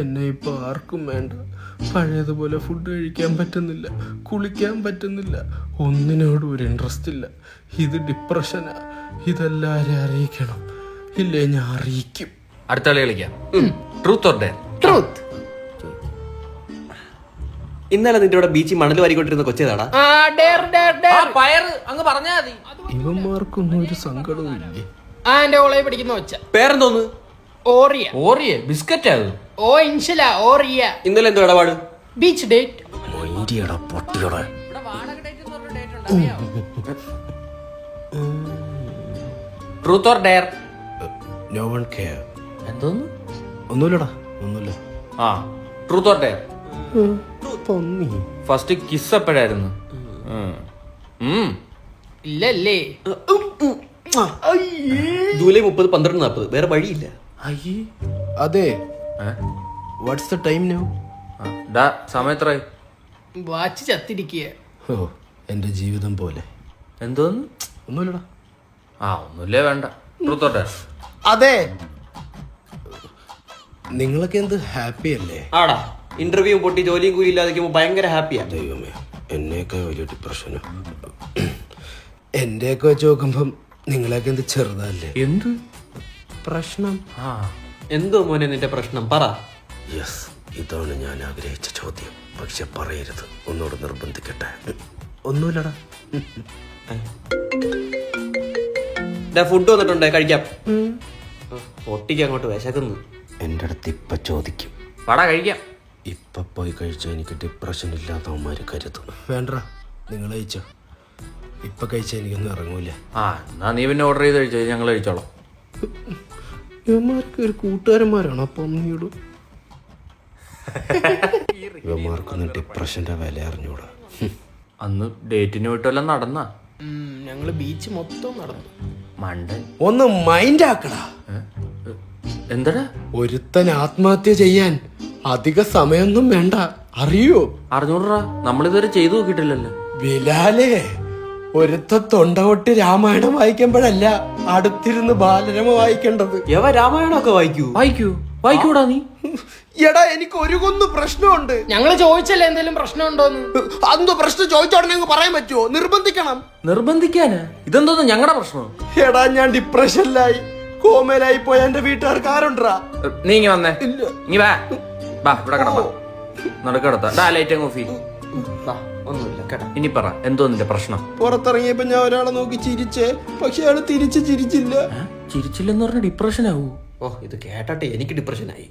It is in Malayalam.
എന്നെ ഇപ്പൊ ആർക്കും വേണ്ട. പഴയതുപോലെ ഫുഡ് കഴിക്കാൻ പറ്റുന്നില്ല, കുളിക്കാൻ പറ്റുന്നില്ല, ഒന്നിനോടും ഒരു ഇൻട്രസ്റ്റ് ഇല്ല. ഇത് ഡിപ്രഷനാ. ഇതെല്ലാരും അറിയിക്കണം, ഇല്ലേ ഞാൻ അറിയിക്കും. അടുത്ത കളി കളിക്കാം. Truth or dare? ട്രൂത്ത്. ഇന്നലെ നിന്റെ ഇവിടെ ബീച്ചിൽ മണൽ വാരിക്കൊണ്ടിരുന്ന കൊച്ചേതാടാ? പയറ് അങ്ങ് പറഞ്ഞാ മതി. ഇവന്മാർക്കൊന്നും ഒരു സങ്കടവും ഇല്ലേ? എന്റെ കോളേജിൽ പഠിക്കുന്ന ഒച്ച. പേരെന്തോന്ന്? ഓറിയ. ഓറിയെ ബിസ്ക്കറ്റ് ആകും. ഓ ഇൻഷല ഓറിയ. ഇന്നലെ എന്തോ ഇടപാട്? Beach date. പൊട്ടിയോടെ truth or dare? No one care. എന്തോന്ന്? ഒന്നുമില്ലടാ, ഒന്നുമില്ല. ആ ട്രൂത്ത് ഓർ ഡെയർ? പന്നി. ഫസ്റ്റ് കിസ് എപ്പോഴായിരുന്നു? ഇല്ലല്ലേ? ജൂലൈ 30, 12:40. വേറെ വഴിയില്ല. അയ്യേ അതെ. What's the time now? സമയത്രായി? വാച്ച് ചത്തിരിക്കുക. ഓ, എന്റെ ജീവിതം പോലെ. എന്തോന്ന്? ഒന്നുമില്ലടാ. ഒന്നുമില്ലേ വേണ്ട. Truth or dare? അതെ. നിങ്ങളൊക്കെ എന്ത് ഹാപ്പി അല്ലേ? ആടാ, ഇന്റർവ്യൂ പൊട്ടി ജോലിയും കൂലി ഇല്ലാതിരിക്കുമ്പോ ഭയങ്കര ഹാപ്പിയാ. ദൈവമേ, എന്നെയൊക്കെ വലിയ ഡിപ്രഷനോ. എന്റെയൊക്കെ വെച്ച് നോക്കുമ്പം നിങ്ങളെയൊക്കെ എന്ത് ചെറുതല്ലേ. എന്ത് പ്രശ്നം? എന്തോ മോനെ നിന്റെ പ്രശ്നം പറ. യെസ്, ഇതാണ് ഞാൻ ആഗ്രഹിച്ച ചോദ്യം. പക്ഷെ പറയരുത്, ഒന്നുകൂടെ നിർബന്ധിക്കട്ടെ. ഒന്നുമില്ലടാ. ഫുഡ് വന്നിട്ടുണ്ടേ, കഴിക്കാം. പൊട്ടിക്ക് അങ്ങോട്ട് വിശക്കുന്നു. എൻ്റെ അടുത്ത് ഇപ്പൊ ചോദിക്കും. പടാ കഴിക്കാം. ഇപ്പൊ പോയി കഴിച്ചാൽ എനിക്ക് ഡിപ്രഷൻ ഇല്ലാത്തവന്മാര് കരുതും. വേണ്ട, നിങ്ങൾ കഴിച്ചോ. ഇപ്പൊ കഴിച്ചാൽ എനിക്കൊന്നും ഇറങ്ങൂല. എന്നാ നീ പിന്നെ ഓർഡർ ചെയ്ത് കഴിച്ചോ, ഞങ്ങൾ കഴിച്ചോളാം. ഇവന്മാർക്ക് ഒരു കൂട്ടുകാരന്മാരാണോ പന്നിയോട്? ഇവന്മാർക്കൊന്നും ഡിപ്രഷന്റെ വില അറിഞ്ഞൂടാ. അന്ന് ഡേറ്റിന് വിട്ടെല്ലാം നടന്നാ? ഞങ്ങള് ബീച്ച് മൊത്തം നടന്നു. മണ്ടൻ. ഒന്ന് മൈൻഡ് ആക്കടാ. എന്തടാ? ഒരുത്തൻ ആത്മഹത്യ ചെയ്യാൻ അധിക സമയമൊന്നും വേണ്ട, അറിയോ? അറിഞ്ഞൂടാ, നമ്മളിതുവരെ ചെയ്തു നോക്കിയിട്ടില്ലല്ലോ. ബിലാലേ, ഒരുത്ത തൊണ്ട പൊട്ടി രാമായണം വായിക്കുമ്പോഴല്ല അടുത്തിരുന്ന് ബാലരമ വായിക്കേണ്ടത്. യവ രാമായണമൊക്കെ വായിക്കൂടാ നീ? എടാ, എനിക്ക് ഒരു കുന്ന് പ്രശ്നമുണ്ട്. ഞങ്ങള് ചോദിച്ചല്ലേ എന്തെങ്കിലും പ്രശ്നമുണ്ടോന്ന്. അന്തോ പ്രശ്നം ചോദിച്ചോടനെ പറയാൻ പറ്റുമോ? നിർബന്ധിക്കണം. നിർബന്ധിക്കാനാ? ഇതെന്തോന്ന് ഞങ്ങളുടെ പ്രശ്നം? എടാ, ഞാൻ ഡിപ്രഷനിലായി, കോമയിലായി പോയ എന്റെ വീട്ടുകാർക്ക് ആരുണ്ടാ? നീ ഇങ്ങ വന്നേ. നീ വാ ഇവിടെ കിടപ്പാ, നടക്കടത്താ. ലൈറ്റ് അങ്ങ് ഓഫ് ചെയ്യ്. ഒന്നുമില്ല കേട്ടാ. ഇനി പറ, എന്തോ നിന്റെ പ്രശ്നം? പുറത്തിറങ്ങിയപ്പോ ഞാൻ ഒരാളെ നോക്കി ചിരിച്ചേ, പക്ഷെ അയാള് തിരിച്ച് ചിരിച്ചില്ല. ചിരിച്ചില്ലെന്ന് പറഞ്ഞ ഡിപ്രഷൻ ആവൂ? ഇത് കേട്ടെ എനിക്ക് ഡിപ്രഷനായി.